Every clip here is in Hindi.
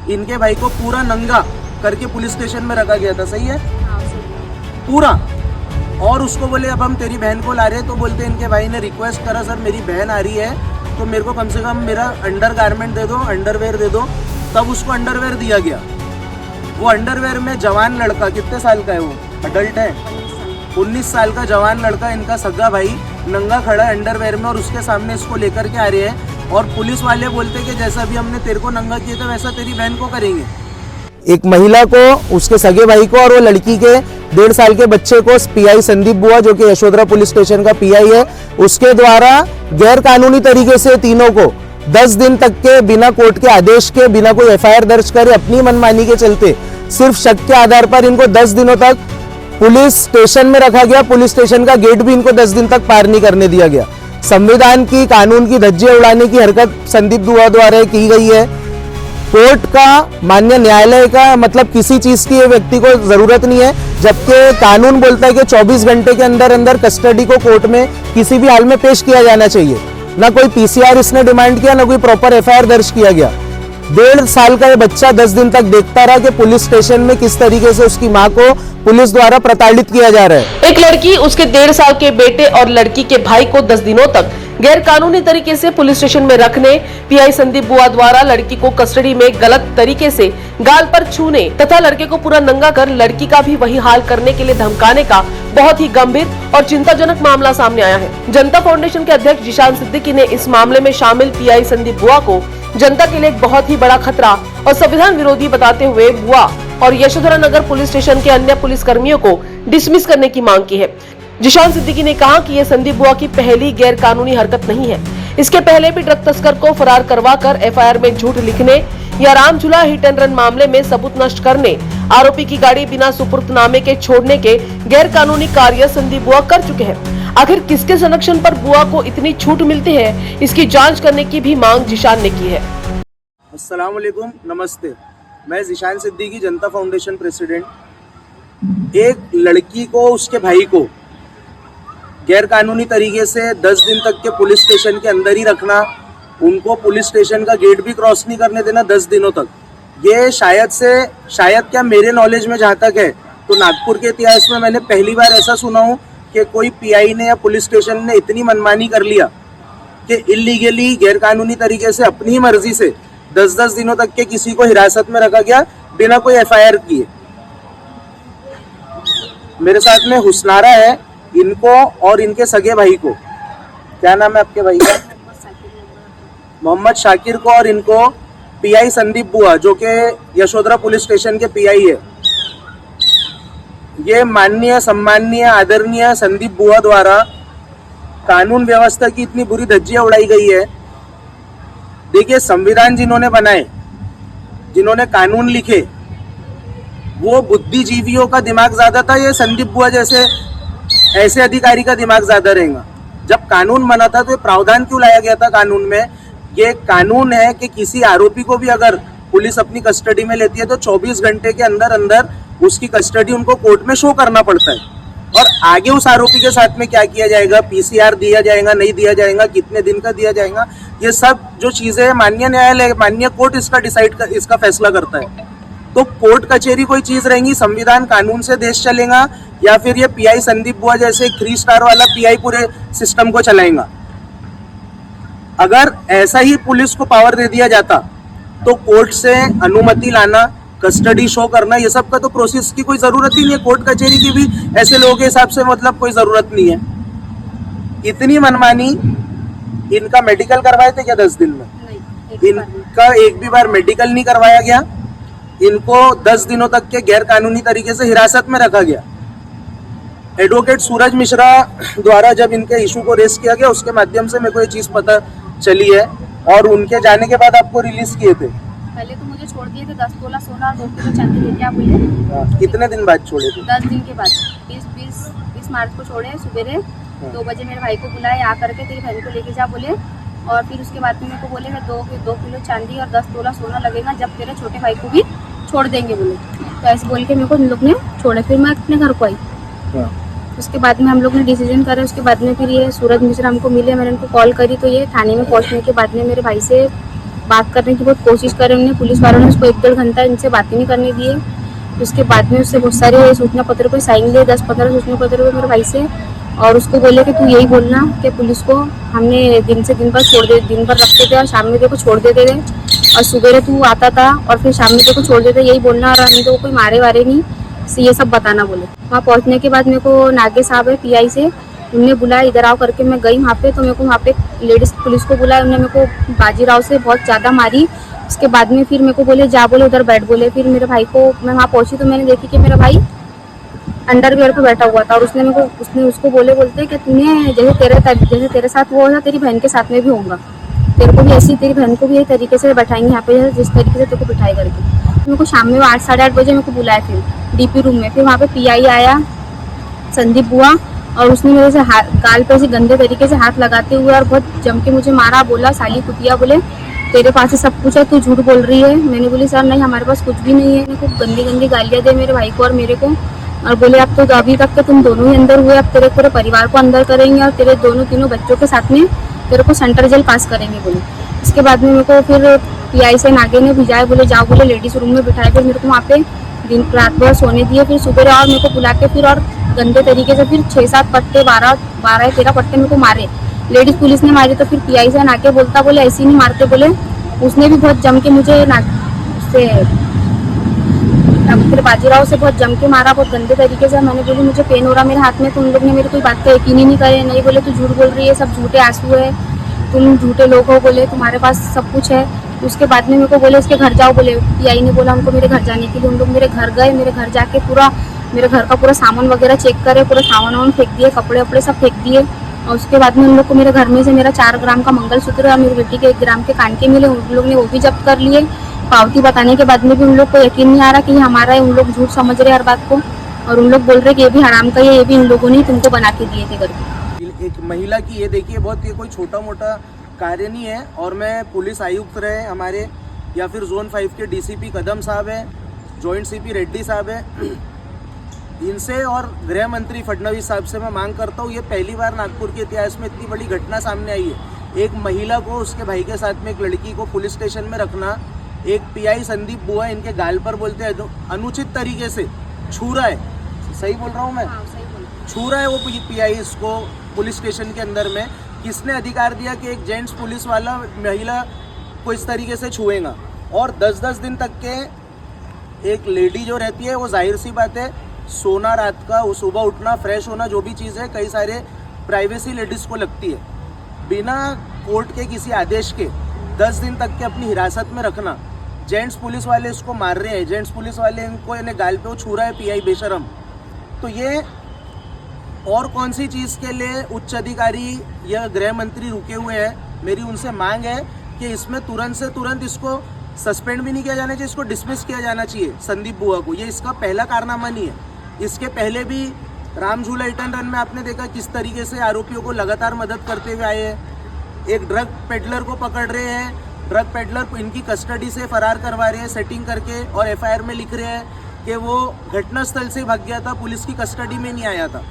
इनके भाई को पूरा नंगा करके पुलिस स्टेशन में रखा गया था, सही है? पूरा। और उसको बोले अब हम तेरी बहन को ला रहे हैं, तो बोलते इनके भाई ने रिक्वेस्ट करा, सर मेरी बहन आ रही है तो मेरे को कम से कम मेरा अंडर गारमेंट दे दो, अंडरवेयर दे दो। तब उसको अंडरवेयर दिया गया। वो अंडरवेयर में जवान लड़का, कितने साल का है वो, अडल्ट है, 19 साल का जवान लड़का, इनका सगा भाई नंगा खड़ा है अंडरवेयर में और उसके सामने इसको लेकर के आ रहे हैं। और पुलिस वाले बोलते कि जैसा भी हमने तेरे को नंगा किया था वैसा तेरी बहन को करेंगे। एक महिला को, उसके सगे भाई को और वो लड़की के 1.5 साल के बच्चे को पीआई संदीप बुआ, जो कि यशोधरा पुलिस स्टेशन का पीआई है, उसके द्वारा गैर कानूनी तरीके से तीनों को 10 दिन तक के बिना कोर्ट के आदेश के, बिना कोई एफआईआर दर्ज करे, अपनी मनमानी के चलते सिर्फ शक के आधार पर इनको 10 दिनों तक पुलिस स्टेशन में रखा गया। पुलिस स्टेशन का गेट भी इनको 10 दिन तक पार नहीं करने दिया गया। संविधान की, कानून की धज्जियां उड़ाने की हरकत संदीप बुआ द्वारा की गई है। कोर्ट का, माननीय न्यायालय का, मतलब किसी चीज की ये व्यक्ति को जरूरत नहीं है, जबकि कानून बोलता है कि 24 घंटे के अंदर अंदर कस्टडी को कोर्ट में किसी भी हाल में पेश किया जाना चाहिए। ना कोई पीसीआर इसने डिमांड किया, ना कोई प्रॉपर एफआईआर दर्ज किया गया। 1.5 साल का ये बच्चा 10 दिन तक देखता रहा कि पुलिस स्टेशन में किस तरीके से उसकी मां को पुलिस द्वारा प्रताड़ित किया जा रहा है। एक लड़की उसके 1.5 साल के बेटे और लड़की के भाई को 10 दिनों तक गैर कानूनी तरीके से पुलिस स्टेशन में रखने, पीआई संदीप बुआ द्वारा लड़की को कस्टडी में गलत तरीके से गाल पर छूने तथा लड़के को पूरा नंगा कर लड़की का भी वही हाल करने के लिए धमकाने का बहुत ही गंभीर और चिंताजनक मामला सामने आया है। जनता फाउंडेशन के अध्यक्ष जिशान सिद्दीकी ने इस मामले में शामिल पीआई संदीप बुआ को जनता के लिए एक बहुत ही बड़ा खतरा और संविधान विरोधी बताते हुए बुआ और यशोधरा नगर पुलिस स्टेशन के अन्य पुलिस कर्मियों को डिसमिस करने की मांग की है। जिशान सिद्दीकी ने कहा कि ये संदीप बुआ की पहली गैर कानूनी हरकत नहीं है। इसके पहले भी ड्रग तस्कर को फरार करवाकर एफआईआर में झूठ लिखने या रामझूला हिट एंड रन मामले में सबूत नष्ट करने, आरोपी की गाड़ी बिना सुपुर्दनामे के छोड़ने के गैर कानूनी कार्य संदीप बुआ कर चुके हैं। आखिर किसके संरक्षण पर बुआ को इतनी छूट मिलती है, इसकी जांच करने की भी मांग जिशान ने की है। अस्सलाम वालेकुम, नमस्ते। मैं जिशान सिद्दीकी, जनता फाउंडेशन प्रेसिडेंट। एक लड़की को, उसके भाई को गैर कानूनी तरीके से 10 दिन तक के पुलिस स्टेशन के अंदर ही रखना, उनको पुलिस स्टेशन का गेट भी क्रॉस नहीं करने देना 10 दिनों तक, ये शायद क्या मेरे नॉलेज में जहाँ तक है तो नागपुर के इतिहास में मैंने पहली बार ऐसा सुना हूँ कि कोई पीआई ने या पुलिस स्टेशन ने इतनी मनमानी कर लिया कि इलीगली, गैर कानूनी तरीके से अपनी ही मर्जी से 10-10 दिनों तक के किसी को हिरासत में रखा गया बिना कोई एफआईआर किए। मेरे साथ में हुस्नारा है, इनको और इनके सगे भाई को, क्या नाम है आपके भाई का? मोहम्मद शाकिर को, और इनको पीआई संदीप बुआ, जो कि यशोधरा पुलिस स्टेशन के पीआई है, ये माननीय, सम्माननीय, आदरणीय संदीप बुआ द्वारा कानून व्यवस्था की इतनी बुरी धज्जियां उड़ाई गई है। देखिए, संविधान जिन्होंने बनाए, जिन्होंने कानून लिखे, वो बुद्धिजीवियों का दिमाग ज्यादा था, ये संदीप बुआ जैसे ऐसे अधिकारी का दिमाग ज्यादा रहेगा। जब कानून बना था तो ये प्रावधान क्यों लाया गया था कानून में? ये कानून है कि किसी आरोपी को भी अगर पुलिस अपनी कस्टडी में लेती है तो 24 घंटे के अंदर अंदर उसकी कस्टडी उनको कोर्ट में शो करना पड़ता है। और आगे उस आरोपी के साथ में क्या किया जाएगा, पीसीआर दिया जाएगा, नहीं दिया जाएगा, कितने दिन का दिया जाएगा, ये सब जो चीजें है माननीय न्यायालय, माननीय कोर्ट इसका फैसला करता है। तो कोर्ट कचहरी कोई चीज रहेंगी, संविधान कानून से देश चलेगा, या फिर ये पीआई संदीप बुआ जैसे 3 स्टार वाला पीआई पूरे सिस्टम को चलाएगा? अगर ऐसा ही पुलिस को पावर दे दिया जाता तो कोर्ट से अनुमति लाना, कस्टडी शो करना, ये सब का तो प्रोसेस की कोई जरूरत ही नहीं है। कोर्ट कचहरी की भी ऐसे लोगों के हिसाब से मतलब कोई जरूरत नहीं है। इतनी मनमानी। इनका मेडिकल करवाए थे क्या 10 दिन में? इनका एक भी बार मेडिकल नहीं करवाया गया। इनको 10 दिनों तक के गैर कानूनी तरीके से हिरासत में रखा गया। एडवोकेट सूरज मिश्रा द्वारा जब इनके इशू को रेस किया गया, उसके माध्यम से मेरे को ये चीज पता चली है, और उनके जाने के बाद आपको रिलीज किए थे। पहले तो मुझे छोड़ दिए थे 10 तोला सोना और 2 किलो चांदी लेके, आप बोले कितने दिन बाद छोड़े थे? 10 दिन के बाद 20 मार्च को छोड़े। सुबह 2 बजे मेरे भाई को बुलाए, आ करके तेरी बहन को लेके जा बोले, और फिर उसके बाद में मेरे को बोले 2 किलो चांदी और 10 तोला सोना लगेगा जब तेरे छोटे भाई को भी छोड़ देंगे बोले। तो ऐसे बोल के मेरे को हम लोग ने छोड़े। फिर मैं अपने घर को आई। उसके बाद में हम लोग ने डिसीजन करा। उसके बाद में फिर ये सूरज मिश्रा हमको मिले, मैंने उनको कॉल करी तो ये थाने में पहुंचने के बाद में मेरे भाई से बात करने की बहुत कोशिश करी उन्होंने। पुलिस वालों ने उसको 1-1.5 घंटा इनसे बात ही नहीं करने दिए। उसके बाद में उससे बहुत सारे सूचना पत्र पे साइन लिए, 10-15 सूचना पत्र पे मेरे भाई से, और उसको बोले कि तू यही बोलना कि पुलिस को हमने दिन से दिन पर छोड़ दे, दिन भर रखते थे और शाम में देखो छोड़ देते थे, और सुबह तू आता था और फिर शाम में देखो छोड़ देते, यही बोलना, और हम तो कोई मारे वारे नहीं, ये सब बताना बोले। वहाँ पहुँचने के बाद मेरे को नागे साहब है PI से, उनने बुलाया, इधर आओ करके मैं गई वहाँ पे। तो मेरे को वहाँ पे लेडीज पुलिस को बुलाया, उन्होंने मेरे को बाजीराव से बहुत ज़्यादा मारी। उसके बाद में फिर मेरे को बोले जा, बोले उधर बैठ बोले। फिर मेरे भाई को, मैं वहाँ पहुँची तो मैंने देखी कि मेरा भाई अंडरवियर पे बैठा हुआ था, और उसने उसको बोलते कि तूने जैसे तेरे साथ वो होगा तेरी बहन के साथ में भी होगा, तेरे को भी ऐसी, तेरी बहन को भी यही तरीके से बैठाएंगे यहाँ पे जिस तरीके से तेरे को बिठाई करके। मेरे को शाम में 8-8:30 बजे मेरे को बुलाया फिर DP रूम में। फिर वहाँ पे PI आया संदीप बुआ, और उसने मेरे से गाल पे ऐसे गंदे तरीके से हाथ लगाते हुए और बहुत जम के मुझे मारा। बोला साली कुतिया, बोले तेरे पास ही सब कुछ है, तू झूठ बोल रही है। मैंने बोली सर नहीं, हमारे पास कुछ भी नहीं है। मेरे को गंदी गंदी गालियाँ दे मेरे भाई को और मेरे को, और बोले अब तो अभी तक तो तुम दोनों ही अंदर हुए, अब तेरे पूरे परिवार को अंदर करेंगे और तेरे तीनों बच्चों के साथ में तेरे को सेंट्रल जेल पास करेंगे बोले। इसके बाद में मेरे को फिर PI से नागे ने भिजाए, बोले जाओ, बोले लेडीज रूम में बिठाए। फिर मेरे को वहाँ पे दिन रात भर सोने दिए। फिर सुबह और मेरे को बुला के फिर और गंदे तरीके से फिर 6-7 पट्टे 12-13 पट्टे मेरे को मारे। लेडीज पुलिस ने मारी तो फिर PI से नागे बोलता, बोले ऐसे नहीं मारते, बोले उसने भी बहुत जम के मुझे उससे फिर बाजीराव से बहुत जम के मारा, बहुत गंदे तरीके से। मैंने बोली मुझे पेन हो रहा मेरे हाथ में, तो उन लोग ने मेरी कोई बात का यकीन ही नहीं करे। नहीं बोले तू झूठ बोल रही है, सब झूठे आंसू है, तुम झूठे लोग हो, बोले तुम्हारे पास सब कुछ है। उसके बाद में मेरे को बोले इसके घर जाओ, बोले PI ने बोला उनको मेरे घर जाने के लिए। उन लोग मेरे घर गए, मेरे घर जाके पूरा मेरे घर का पूरा सामान वगैरह चेक करे, पूरा सामान फेंक दिए, कपड़े वपड़े सब फेंक दिए। और उसके बाद में उन लोग को मेरे घर में से मेरा 4 ग्राम का मंगलसूत्र और मेरी बेटी के 1 ग्राम के कान के मिले, उन लोग ने वो भी जब्त कर लिए। पावती बताने के बाद में भी उन लोग को यकीन नहीं आ रहा कि ये हमारा है। उन लोग झूठ समझ रहे हर बात को, और उन लोग बोल रहे कि ये भी हराम का है, ये भी इन लोगों ने तुमको बना के दिए थे करके। एक महिला की ये देखिए, बहुत ये कोई छोटा मोटा कार्य नहीं है। और मैं पुलिस आयुक्त रहे हमारे, या फिर जोन 5 के DCP कदम साहब है, जॉइंट CP रेड्डी साहब है, इनसे और गृह मंत्री फडणवीस साहब से मैं मांग करता हूँ, ये पहली बार नागपुर के इतिहास में इतनी बड़ी घटना सामने आई है। एक महिला को, उसके भाई के साथ में एक लड़की को पुलिस स्टेशन में रखना, एक PI संदीप बुआ इनके गाल पर बोलते हैं अनुचित तरीके से छू रहा है, सही बोल रहा हूँ मैं, छू रहा है वो PI इसको पुलिस स्टेशन के अंदर में। किसने अधिकार दिया कि एक जेंट्स पुलिस वाला महिला को इस तरीके से छुएगा? और 10-10 दिन तक के एक लेडी जो रहती है, वो जाहिर सी बात है सोना रात का, वो सुबह उठना, फ्रेश होना, जो भी चीज़ है, कई सारे प्राइवेसी लेडीज़ को लगती है। बिना कोर्ट के किसी आदेश के 10 दिन तक के अपनी हिरासत में रखना, जेंट्स पुलिस वाले इसको मार रहे हैं, जेंट्स पुलिस वाले इनको इन्हें गाल पे वो छू रहा है PI बेशरम। तो ये और कौन सी चीज़ के लिए उच्च अधिकारी या गृह मंत्री रुके हुए हैं? मेरी उनसे मांग है कि इसमें तुरंत से तुरंत इसको सस्पेंड भी नहीं किया जाना चाहिए, इसको डिसमिस किया जाना चाहिए संदीप बुआ को। ये इसका पहला कारनामा नहीं है। इसके पहले भी राम झूला हिट एंड रन में आपने देखा किस तरीके से आरोपियों को लगातार मदद करते हुए आए हैं। एक ड्रग पेडलर को पकड़ रहे हैं, ड्रग पेडलर को इनकी कस्टडी से फरार करवा रहे हैं सेटिंग करके, और FIR में लिख रहे हैं कि वो घटनास्थल से भाग गया था, पुलिस की कस्टडी में नहीं आया था।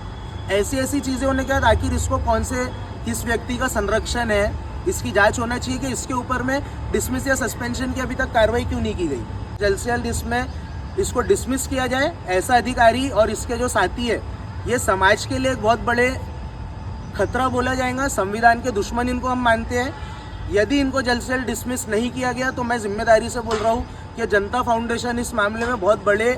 ऐसी ऐसी चीज़ें होने के बाद आखिर इसको कौन से किस व्यक्ति का संरक्षण है, इसकी जांच होना चाहिए कि इसके ऊपर में डिसमिस या सस्पेंशन की अभी तक कार्रवाई क्यों नहीं की गई। जल्द से जल्द इसमें इसको डिसमिस किया जाए। ऐसा अधिकारी और इसके जो साथी है, ये समाज के लिए एक बहुत बड़े खतरा बोला जाएगा, संविधान के दुश्मन इनको हम मानते हैं। यदि इनको जल्द से जल्द डिसमिस नहीं किया गया तो मैं जिम्मेदारी से बोल रहा हूँ कि जनता फाउंडेशन इस मामले में बहुत बड़े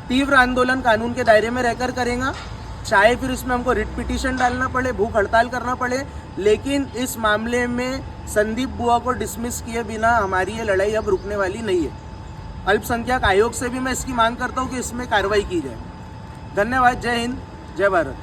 तीव्र आंदोलन कानून के दायरे में रहकर करेगा। चाहे फिर इसमें हमको रिट पिटीशन डालना पड़े, भूख हड़ताल करना पड़े, लेकिन इस मामले में संदीप बुआ को डिसमिस किए बिना हमारी ये लड़ाई अब रुकने वाली नहीं है। अल्पसंख्यक आयोग से भी मैं इसकी मांग करता हूँ कि इसमें कार्रवाई की जाए। धन्यवाद। जय हिंद, जय भारत।